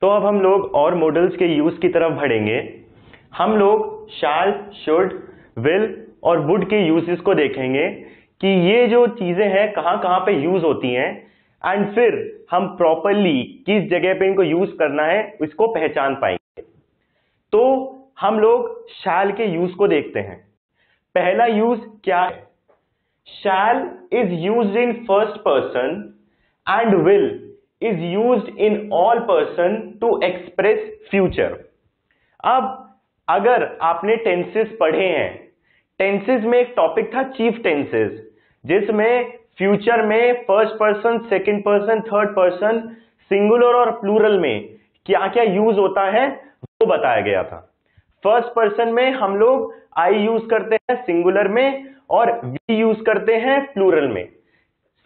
तो अब हम लोग और मॉडल्स के यूज की तरफ बढ़ेंगे। हम लोग शैल, शुड, विल और वुड के यूजेस को देखेंगे कि ये जो चीजें हैं कहां कहां पे यूज होती हैं, एंड फिर हम प्रॉपरली किस जगह पे इनको यूज करना है इसको पहचान पाएंगे। तो हम लोग शैल के यूज को देखते हैं। पहला यूज क्या है? Shall is used in first person and will is used in all person to express future। अब अगर आपने टेंसेस पढ़े हैं, टेंसेस में एक टॉपिक था चीफ टेंसेस, जिसमें फ्यूचर में first person, second person, third person, singular और प्लूरल में क्या क्या यूज होता है वो बताया गया था। फर्स्ट पर्सन में हम लोग आई यूज करते हैं सिंगुलर में और वी यूज करते हैं प्लूरल में।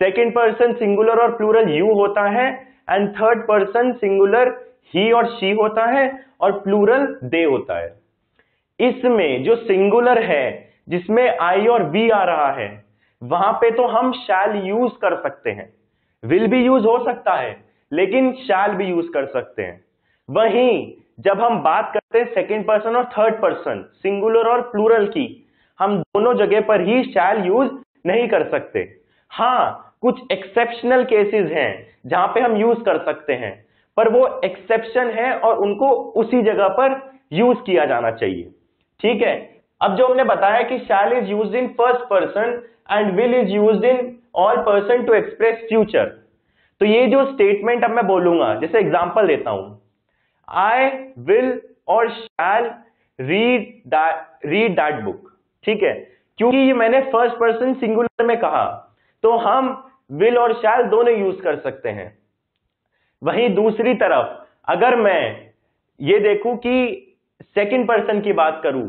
सेकेंड पर्सन सिंगुलर और प्लूरल यू होता है, एंड थर्ड पर्सन सिंगुलर ही और शी होता है और प्लूरल दे होता है। इसमें जो सिंगुलर है जिसमें आई और वी आ रहा है वहां पे तो हम शैल यूज कर सकते हैं, विल भी यूज हो सकता है लेकिन शैल भी यूज कर सकते हैं। वहीं जब हम बात करते हैं सेकेंड पर्सन और थर्ड पर्सन सिंगुलर और प्लूरल की, हम दोनों जगह पर ही शैल यूज नहीं कर सकते। हाँ, कुछ एक्सेप्शनल केसेस हैं जहां पे हम यूज कर सकते हैं, पर वो एक्सेप्शन है और उनको उसी जगह पर यूज किया जाना चाहिए। ठीक है, अब जो हमने बताया कि shall is used in first person and will is used in all person to express future, तो ये जो स्टेटमेंट अब मैं बोलूंगा, जैसे एग्जांपल देता हूं, आई विल और शैल रीड दैट बुक। ठीक है, क्योंकि ये मैंने फर्स्ट पर्सन सिंगुलर में कहा तो हम विल और शैल दोनों यूज कर सकते हैं। वहीं दूसरी तरफ अगर मैं ये देखूं कि सेकंड पर्सन की बात करूं,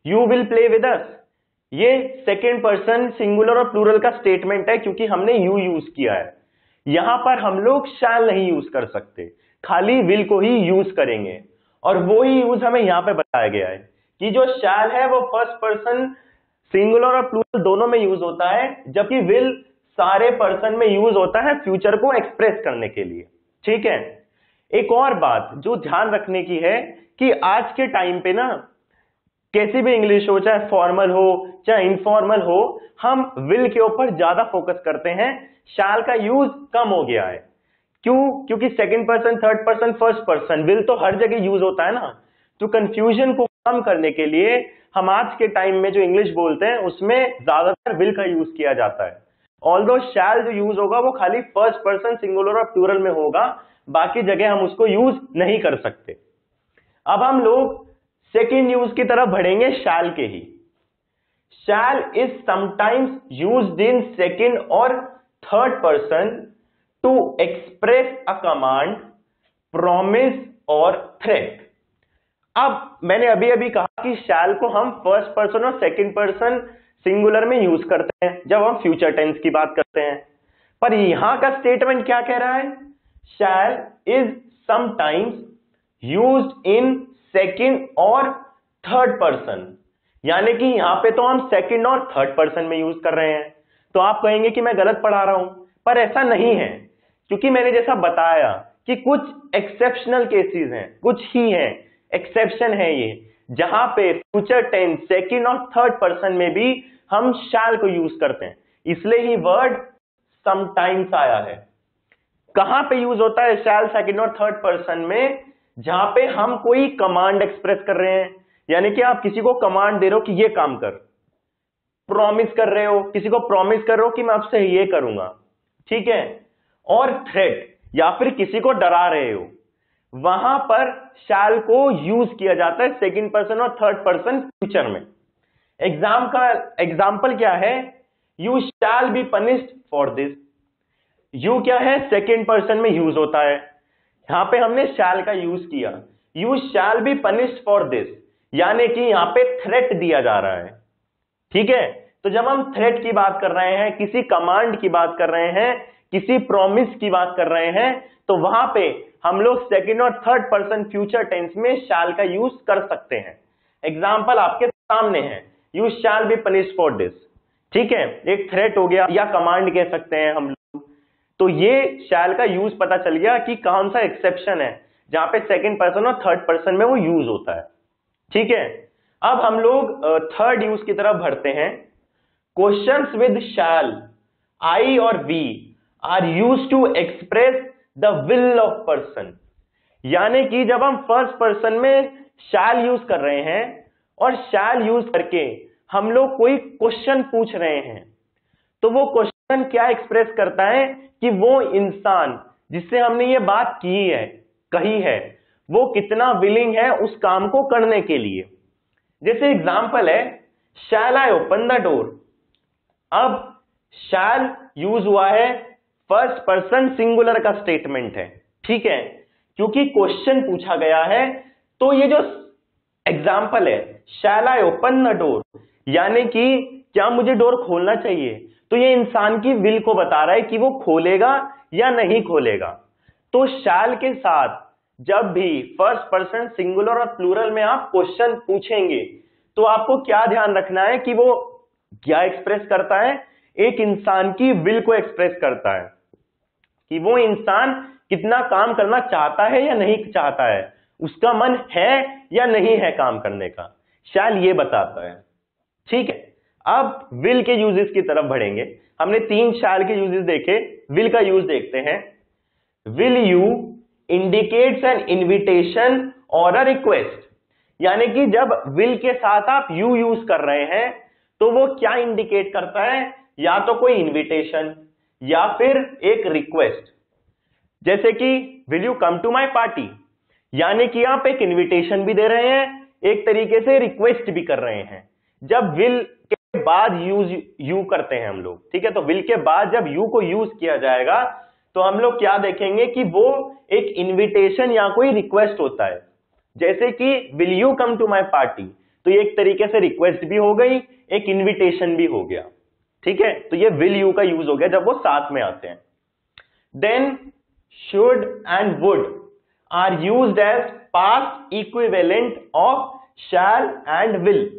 you will play with us, ये सेकंड पर्सन सिंगुलर और प्लूरल का स्टेटमेंट है क्योंकि हमने यू यूज किया है। यहां पर हम लोग शैल नहीं यूज कर सकते, खाली विल को ही यूज करेंगे, और वो ही यूज हमें यहां पे बताया गया है कि जो शैल है वो फर्स्ट पर्सन सिंगुलर और प्लूरल दोनों में यूज होता है, जबकि विल सारे पर्सन में यूज होता है फ्यूचर को एक्सप्रेस करने के लिए। ठीक है, एक और बात जो ध्यान रखने की है कि आज के टाइम पे ना कैसी भी इंग्लिश हो, चाहे फॉर्मल हो चाहे इनफॉर्मल हो, हम विल के ऊपर ज्यादा फोकस करते हैं, शैल का यूज कम हो गया है। क्यों? क्योंकि second person, third person, first person, will तो हर जगह यूज होता है ना। तो कंफ्यूजन को कम करने के लिए हम आज के टाइम में जो इंग्लिश बोलते हैं उसमें ज्यादातर विल का यूज किया जाता है। ऑल्दो शैल जो यूज होगा वो खाली फर्स्ट पर्सन सिंगुलर और प्लूरल में होगा, बाकी जगह हम उसको यूज नहीं कर सकते। अब हम लोग सेकेंड यूज की तरफ बढ़ेंगे शैल के ही। Shall is sometimes used in second और third person to express a command, promise और थ्रेट। अब मैंने अभी अभी कहा कि शैल को हम फर्स्ट पर्सन और सेकेंड पर्सन सिंगुलर में यूज करते हैं जब हम फ्यूचर टेंस की बात करते हैं, पर यहां का स्टेटमेंट क्या कह रहा है? Shall is sometimes used in second और थर्ड पर्सन, यानी कि यहां पे तो हम सेकेंड और थर्ड पर्सन में यूज कर रहे हैं। तो आप कहेंगे कि मैं गलत पढ़ा रहा हूं, पर ऐसा नहीं है, क्योंकि मैंने जैसा बताया कि कुछ एक्सेप्शनल केसेस हैं, कुछ ही हैं, एक्सेप्शन है ये, जहां पे फ्यूचर टेंस सेकेंड और थर्ड पर्सन में भी हम शैल को यूज करते हैं, इसलिए ही वर्ड समटाइम्स आया है। कहां पे यूज होता है शैल सेकेंड और थर्ड पर्सन में? जहां पे हम कोई कमांड एक्सप्रेस कर रहे हैं, यानी कि आप किसी को कमांड दे रहे हो कि ये काम कर, प्रॉमिस कर रहे हो, किसी को प्रॉमिस कर रहे हो कि मैं आपसे ये करूंगा। ठीक है, और थ्रेट, या फिर किसी को डरा रहे हो, वहां पर शैल को यूज किया जाता है सेकेंड पर्सन और थर्ड पर्सन फ्यूचर में। एग्जाम्पल क्या है? You shall be punished for this. You क्या है? सेकेंड पर्सन में यूज होता है, यहां पे हमने शैल का यूज किया। You shall be punished for this, यानी कि यहां पे थ्रेट दिया जा रहा है। ठीक है, तो जब हम थ्रेट की बात कर रहे हैं, किसी कमांड की बात कर रहे हैं, किसी प्रॉमिस की बात कर रहे हैं, तो वहां पे हम लोग सेकेंड और थर्ड पर्सन फ्यूचर टेंस में शैल का यूज कर सकते हैं। एग्जाम्पल आपके सामने है, you shall be punished for this. ठीक है, एक थ्रेट हो गया या कमांड कह सकते हैं हम लोग। तो ये शैल का यूज पता चल गया कि कौन सा एक्सेप्शन है, जहां पे सेकंड पर्सन और थर्ड पर्सन में वो यूज होता है। ठीक है, अब हम लोग थर्ड यूज की तरफ बढ़ते हैं। क्वेश्चंस विद शैल, आई और we are used to express the will of person. यानी कि जब हम फर्स्ट पर्सन में शैल यूज कर रहे हैं और शैल यूज करके हम लोग कोई क्वेश्चन पूछ रहे हैं, तो वो क्वेश्चन क्या एक्सप्रेस करता है कि वो इंसान जिससे हमने ये बात कही है वो कितना विलिंग है उस काम को करने के लिए। जैसे एग्जांपल है, शैल आई ओपन द डोर। अब शैल यूज हुआ है, फर्स्ट पर्सन सिंगुलर का स्टेटमेंट है। ठीक है, क्योंकि क्वेश्चन पूछा गया है, तो ये जो एग्जांपल है शैल आई ओपन द डोर, यानी कि क्या मुझे डोर खोलना चाहिए, तो ये इंसान की विल को बता रहा है कि वो खोलेगा या नहीं खोलेगा। तो शैल के साथ जब भी फर्स्ट पर्सन सिंगुलर और प्लूरल में आप क्वेश्चन पूछेंगे, तो आपको क्या ध्यान रखना है कि वो क्या एक्सप्रेस करता है, एक इंसान की विल को एक्सप्रेस करता है कि वो इंसान कितना काम करना चाहता है या नहीं चाहता है, उसका मन है या नहीं है काम करने का, शैल ये बताता है। ठीक है, अब विल के यूजेस की तरफ बढ़ेंगे। हमने 3 शैल के यूजेस देखे, विल का यूज देखते हैं। Will you indicates an invitation और अ रिक्वेस्ट, यानी कि जब विल के साथ आप यू यूज कर रहे हैं तो वो क्या इंडिकेट करता है, या तो कोई इन्विटेशन या फिर एक रिक्वेस्ट। जैसे कि will you come to my party, यानी कि आप एक इन्विटेशन भी दे रहे हैं, एक तरीके से रिक्वेस्ट भी कर रहे हैं। जब विल के बाद यू करते हैं हम लोग, ठीक है, तो विल के बाद जब यू को यूज किया जाएगा तो हम लोग क्या देखेंगे कि वो एक इन्विटेशन या कोई रिक्वेस्ट होता है। जैसे कि will you come to my party, तो ये एक तरीके से रिक्वेस्ट भी हो गई, एक इन्विटेशन भी हो गया। ठीक है, तो ये विल यू का यूज हो गया जब वो साथ में आते हैं। Then should and would are used as past equivalent of shall and will.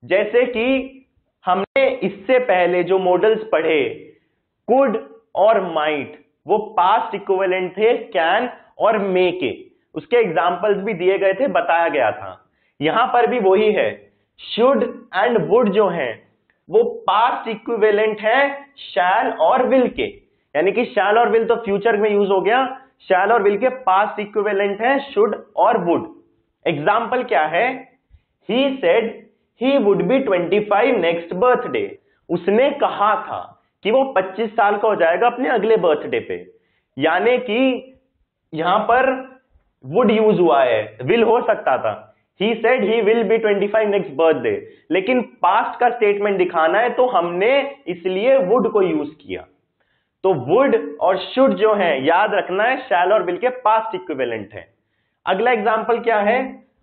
जैसे कि हमने इससे पहले जो मॉडल्स पढ़े, कुड और माइट, वो पास्ट इक्विवेलेंट थे कैन और मे के, उसके एग्जाम्पल्स भी दिए गए थे, बताया गया था। यहां पर भी वही है, शुड एंड वुड जो हैं वो पास्ट इक्विवेलेंट है शैल और विल के, यानी कि शैल और विल तो फ्यूचर में यूज हो गया, शैल और विल के पास्ट इक्विवेलेंट है शुड और वुड। एग्जाम्पल क्या है, he said he would be 25 next birthday. उसने कहा था कि वो 25 साल का हो जाएगा अपने अगले बर्थडे पे, यानी कि यहां पर वुड यूज हुआ है, विल हो सकता था, he said he will be 25 next birthday, लेकिन पास्ट का स्टेटमेंट दिखाना है तो हमने इसलिए वुड को यूज किया। तो वुड और शुड जो है याद रखना है शैल और विल के पास्ट इक्विवेलेंट है। अगला एग्जांपल क्या है,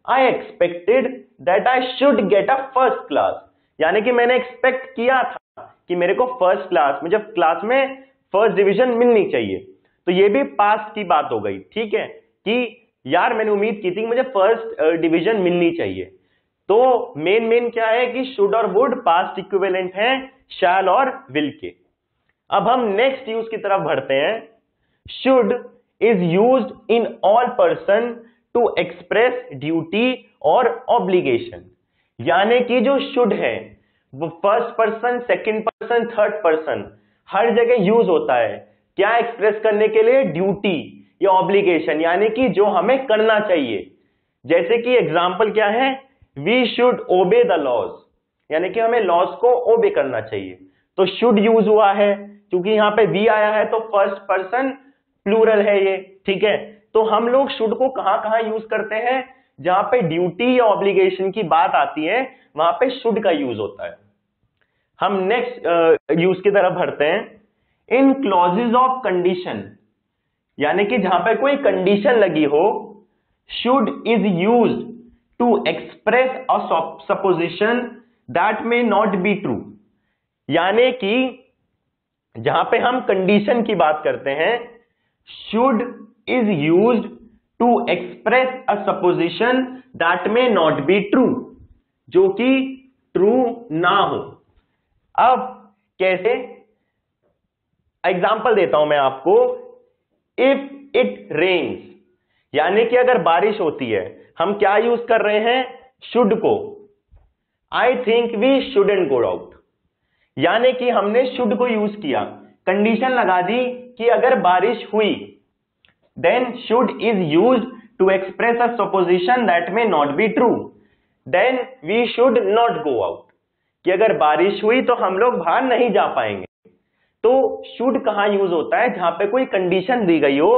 I expected that I should get a first class, यानी कि मैंने एक्सपेक्ट किया था कि मेरे को फर्स्ट क्लास में, जब क्लास में फर्स्ट डिवीजन मिलनी चाहिए, तो ये भी पास्ट की बात हो गई। ठीक है, कि यार मैंने उम्मीद की थी कि मुझे फर्स्ट डिवीजन मिलनी चाहिए। तो मेन क्या है कि शुड और वुड पास्ट इक्विवेलेंट हैं शैल और विल के। अब हम नेक्स्ट यूज की तरफ बढ़ते हैं। Should is used in all person to express duty और ऑब्लिगेशन, यानी कि जो शुड है वो first person, second person, third person हर जगह यूज होता है, क्या एक्सप्रेस करने के लिए, ड्यूटी या ऑब्लिगेशन, यानी कि जो हमें करना चाहिए। जैसे कि एग्जाम्पल क्या है, we should obey the laws, यानी कि हमें लॉज को ओबे करना चाहिए। तो शुड यूज हुआ है, क्योंकि यहां पे वी आया है तो फर्स्ट पर्सन प्लूरल है ये। ठीक है, तो हम लोग शुड को कहां कहां यूज करते हैं, जहां पे ड्यूटी या ऑब्लिगेशन की बात आती है वहां पे शुड का यूज होता है। हम नेक्स्ट यूज की तरफ बढ़ते हैं। इन क्लॉजेज ऑफ कंडीशन, यानी कि जहां पे कोई कंडीशन लगी हो, should is used to express a supposition that may not be true, यानी कि जहां पे हम कंडीशन की बात करते हैं, should is used to express a supposition that may not be true, जो कि ट्रू ना हो। अब कैसे, एग्जाम्पल देता हूं मैं आपको। इफ इट रेन्स, यानी कि अगर बारिश होती है, हम क्या यूज कर रहे हैं, शुड को। I think we shouldn't go out, यानी कि हमने शुड को यूज किया, कंडीशन लगा दी कि अगर बारिश हुई, then should is used to express a supposition that may not be true, then we should not go out, कि अगर बारिश हुई तो हम लोग बाहर नहीं जा पाएंगे। तो शुड कहां यूज होता है, जहां पे कोई कंडीशन दी गई हो,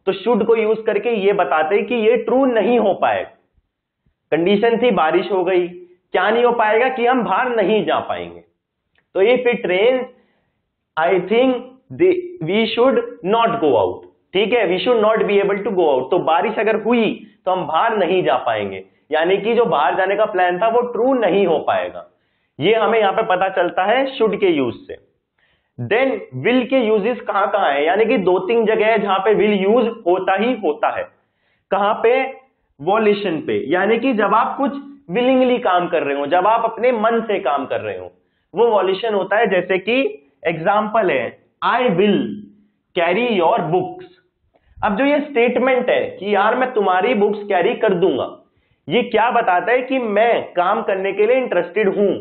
तो शुड को यूज करके ये बताते कि ये ट्रू नहीं हो पाए। कंडीशन थी बारिश हो गई, क्या नहीं हो पाएगा, कि हम बाहर नहीं जा पाएंगे। तो if it rains I think we should not go out, ठीक है, we should not be able to go out. तो बारिश अगर हुई तो हम बाहर नहीं जा पाएंगे, यानी कि जो बाहर जाने का प्लान था वो ट्रू नहीं हो पाएगा। ये हमें यहां पे पता चलता है शुड के यूज से। देन विल के यूजेस कहां कहां है, यानी कि 2-3 जगह है जहां पे विल यूज होता ही होता है। कहां पे, वॉलिशन पे, यानी कि जब आप कुछ विलिंगली काम कर रहे हो, जब आप अपने मन से काम कर रहे हो, वो वॉलिशन होता है। जैसे कि एग्जाम्पल है, I will carry your books. अब जो ये स्टेटमेंट है कि यार मैं तुम्हारी बुक्स कैरी कर दूंगा, ये क्या बताता है कि मैं काम करने के लिए इंटरेस्टेड हूं,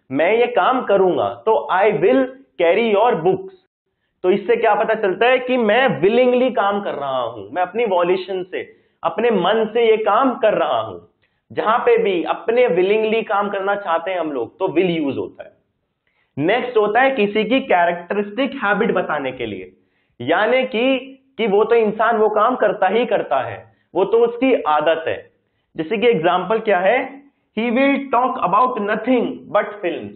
मैं ये काम करूंगा। तो I will carry your books, तो इससे क्या पता चलता है कि मैं विलिंगली काम कर रहा हूं, मैं अपनी वॉलिशन से, अपने मन से ये काम कर रहा हूं। जहां पे भी अपने विलिंगली काम करना चाहते हैं हम लोग, तो विल यूज होता है। नेक्स्ट होता है किसी की कैरेक्टरिस्टिक हैबिट बताने के लिए, यानी कि वो तो इंसान वो काम करता ही करता है, वो तो उसकी आदत है। जैसे कि एग्जाम्पल क्या है, he will talk about nothing but films,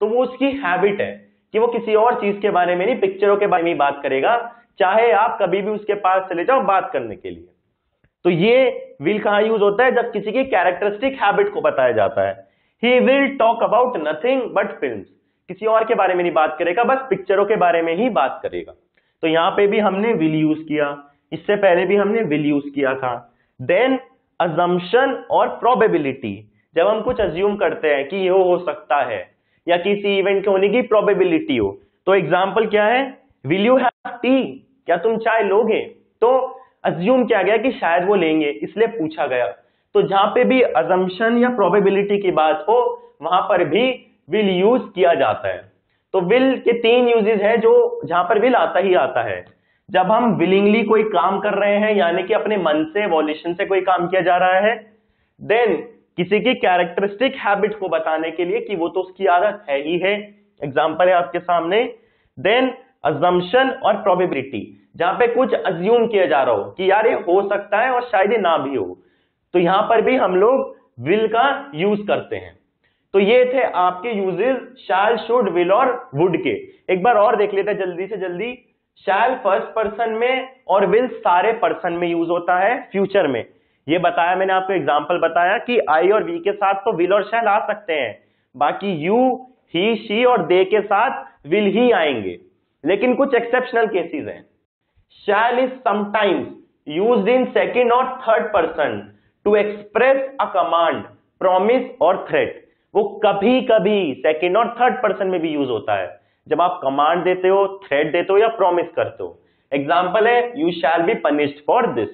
तो वो उसकी हैबिट है कि वो किसी और चीज के बारे में नहीं, पिक्चरों के बारे में बात करेगा, चाहे आप कभी भी उसके पास चले जाओ बात करने के लिए। तो ये विल कहां यूज होता है, जब किसी की कैरेक्टरिस्टिक हैबिट को बताया जाता है। He will talk about nothing but films, किसी और के बारे में नहीं बात करेगा, बस पिक्चरों के बारे में ही बात करेगा। तो यहां पे भी हमने विल यूज किया, इससे पहले भी हमने विल यूज किया था। देन अजम्पशन और प्रोबेबिलिटी, जब हम कुछ अज्यूम करते हैं कि ये हो सकता है या किसी इवेंट के होने की प्रोबेबिलिटी हो। तो एग्जाम्पल क्या है, विल यू हैव टी, क्या तुम चाय लोगे, तो अज्यूम किया गया कि शायद वो लेंगे, इसलिए पूछा गया। तो जहां पे भी अजम्पशन या प्रोबेबिलिटी की बात हो, वहां पर भी विल यूज किया जाता है। तो विल के 3 यूजेस है जो जहां पर विल आता ही आता है। जब हम विलिंगली कोई काम कर रहे हैं, यानी कि अपने मन से, वॉल्यूशन से कोई काम किया जा रहा है। देन किसी की कैरेक्टरिस्टिक हैबिट को बताने के लिए कि वो तो उसकी आदत है ही है, एग्जांपल है आपके सामने। देन अजम्पशन और प्रोबेबिलिटी, जहां पे कुछ अज्यूम किया जा रहा हो कि यार ये हो सकता है और शायद ये ना भी हो, तो यहां पर भी हम लोग विल का यूज करते हैं। तो ये थे आपके यूजेस शैल, शुड, विल और वुड के। एक बार और देख लेते हैं जल्दी से जल्दी। शैल फर्स्ट पर्सन में और विल सारे पर्सन में यूज होता है फ्यूचर में। ये बताया मैंने आपको, एग्जांपल बताया कि आई और वी के साथ तो विल और शैल आ सकते हैं, बाकी यू, ही, शी और दे के साथ विल ही आएंगे। लेकिन कुछ एक्सेप्शनल केसेस हैं। Shall is sometimes used in second और third person to express a command, promise और थ्रेट। वो कभी कभी सेकंड और थर्ड पर्सन में भी यूज होता है, जब आप कमांड देते हो, थ्रेट देते हो या प्रॉमिस करते हो। एग्जांपल है, you shall be punished for this.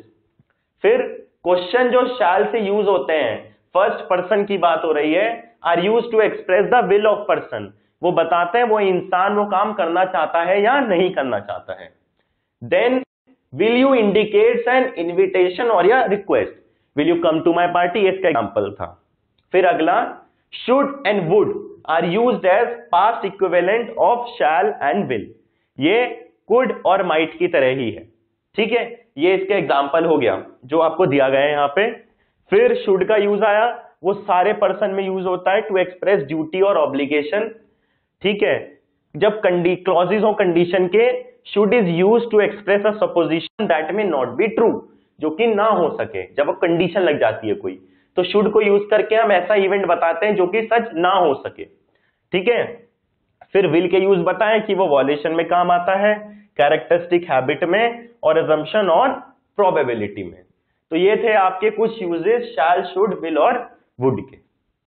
फिर क्वेश्चन जो शैल से यूज होते हैं, फर्स्ट पर्सन की बात हो रही है, are use to express the will of person, वो बताते हैं वो इंसान वो काम करना चाहता है या नहीं करना चाहता है। Then will you indicates an invitation और या request, will you come to my party, इसका एग्जांपल था। फिर अगला, should and would are used as past equivalent of shall and will, ये could और might की तरह ही है, ठीक है। ये इसके एग्जाम्पल हो गया जो आपको दिया गया है यहाँ पे। फिर should का यूज आया, वो सारे पर्सन में यूज होता है टू एक्सप्रेस ड्यूटी और ऑब्लिगेशन, ठीक है। जब क्लॉजेस हो कंडीशन के, should is used to express a supposition that may not be true, जो कि ना हो सके, जब कंडीशन लग जाती है कोई, तो शुड को यूज करके हम ऐसा इवेंट बताते हैं जो कि सच ना हो सके, ठीक है। फिर विल के यूज बताएं कि वो वॉल्यूशन में काम आता है, कैरेक्टरिस्टिक हैबिट में और अजम्पशन और प्रोबेबिलिटी में। तो ये थे आपके कुछ यूजेस शैल, शुड, विल और वुड के।